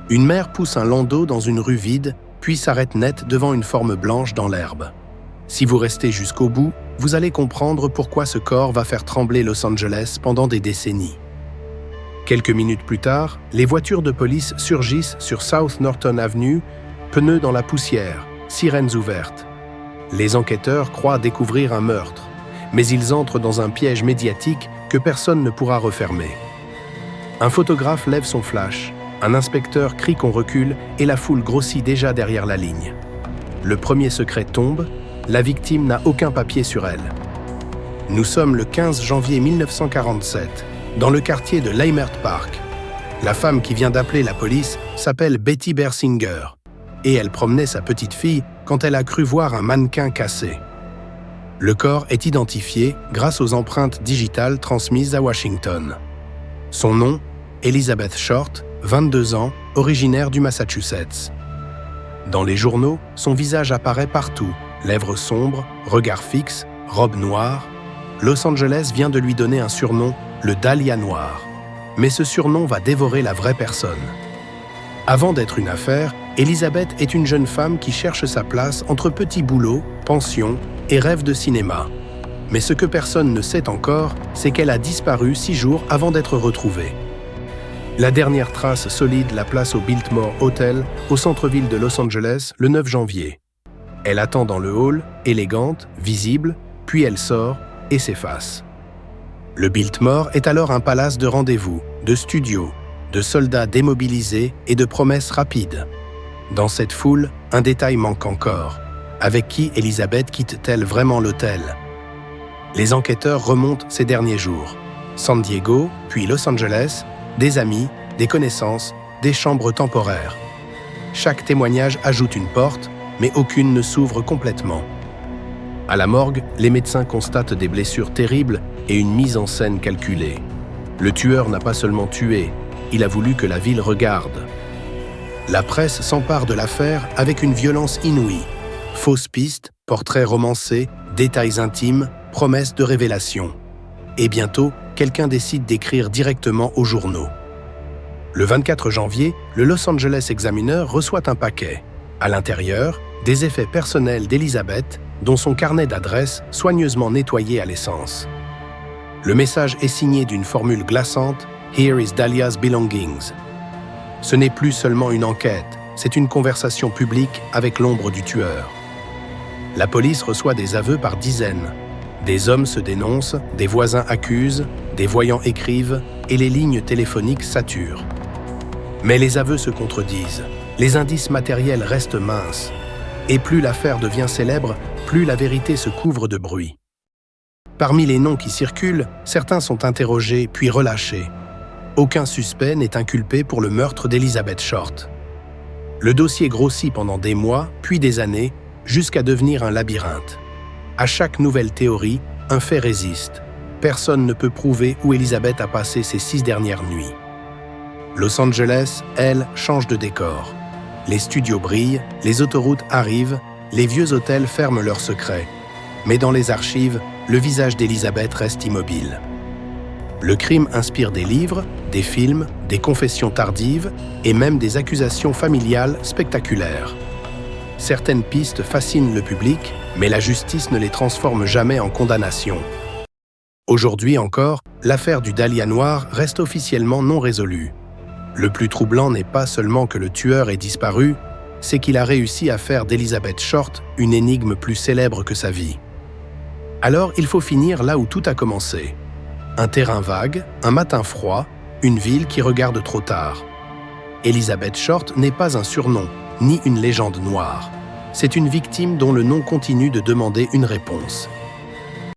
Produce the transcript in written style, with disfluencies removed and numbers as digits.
Une mère pousse un landau dans une rue vide, puis s'arrête net devant une forme blanche dans l'herbe. Si vous restez jusqu'au bout, vous allez comprendre pourquoi ce corps va faire trembler Los Angeles pendant des décennies. Quelques minutes plus tard, les voitures de police surgissent sur South Norton Avenue, pneus dans la poussière, sirènes ouvertes. Les enquêteurs croient découvrir un meurtre, mais ils entrent dans un piège médiatique que personne ne pourra refermer. Un photographe lève son flash, un inspecteur crie qu'on recule et la foule grossit déjà derrière la ligne. Le premier secret tombe, la victime n'a aucun papier sur elle. Nous sommes le 15 janvier 1947, dans le quartier de Leimert Park. La femme qui vient d'appeler la police s'appelle Betty Bersinger, et elle promenait sa petite fille quand elle a cru voir un mannequin cassé. Le corps est identifié grâce aux empreintes digitales transmises à Washington. Son nom, Elizabeth Short, 22 ans, originaire du Massachusetts. Dans les journaux, son visage apparaît partout, lèvres sombres, regard fixe, robe noire. Los Angeles vient de lui donner un surnom, le Dahlia Noir. Mais ce surnom va dévorer la vraie personne. Avant d'être une affaire, Elizabeth est une jeune femme qui cherche sa place entre petits boulots, pensions et rêves de cinéma. Mais ce que personne ne sait encore, c'est qu'elle a disparu 6 jours avant d'être retrouvée. La dernière trace solide la place au Biltmore Hotel, au centre-ville de Los Angeles, le 9 janvier. Elle attend dans le hall, élégante, visible, puis elle sort et s'efface. Le Biltmore est alors un palace de rendez-vous, de studios, de soldats démobilisés et de promesses rapides. Dans cette foule, un détail manque encore. Avec qui Elizabeth quitte-t-elle vraiment l'hôtel? Les enquêteurs remontent ces derniers jours. San Diego, puis Los Angeles, des amis, des connaissances, des chambres temporaires. Chaque témoignage ajoute une porte, mais aucune ne s'ouvre complètement. À la morgue, les médecins constatent des blessures terribles et une mise en scène calculée. Le tueur n'a pas seulement tué, il a voulu que la ville regarde. La presse s'empare de l'affaire avec une violence inouïe. Fausses pistes, portraits romancés, détails intimes, promesses de révélation. Et bientôt, quelqu'un décide d'écrire directement aux journaux. Le 24 janvier, le Los Angeles Examiner reçoit un paquet. À l'intérieur, des effets personnels d'Elizabeth, dont son carnet d'adresses soigneusement nettoyé à l'essence. Le message est signé d'une formule glaçante « Here is Dahlia's belongings ». Ce n'est plus seulement une enquête, c'est une conversation publique avec l'ombre du tueur. La police reçoit des aveux par dizaines. Des hommes se dénoncent, des voisins accusent, des voyants écrivent et les lignes téléphoniques saturent. Mais les aveux se contredisent, les indices matériels restent minces. Et plus l'affaire devient célèbre, plus la vérité se couvre de bruit. Parmi les noms qui circulent, certains sont interrogés puis relâchés. Aucun suspect n'est inculpé pour le meurtre d'Elizabeth Short. Le dossier grossit pendant des mois, puis des années, jusqu'à devenir un labyrinthe. À chaque nouvelle théorie, un fait résiste. Personne ne peut prouver où Elizabeth a passé ces 6 dernières nuits. Los Angeles, elle, change de décor. Les studios brillent, les autoroutes arrivent, les vieux hôtels ferment leurs secrets. Mais dans les archives, le visage d'Elizabeth reste immobile. Le crime inspire des livres, des films, des confessions tardives et même des accusations familiales spectaculaires. Certaines pistes fascinent le public, mais la justice ne les transforme jamais en condamnation. Aujourd'hui encore, l'affaire du Dahlia Noir reste officiellement non résolue. Le plus troublant n'est pas seulement que le tueur ait disparu, c'est qu'il a réussi à faire d'Elizabeth Short une énigme plus célèbre que sa vie. Alors il faut finir là où tout a commencé. Un terrain vague, un matin froid, une ville qui regarde trop tard. Elizabeth Short n'est pas un surnom, ni une légende noire. C'est une victime dont le nom continue de demander une réponse.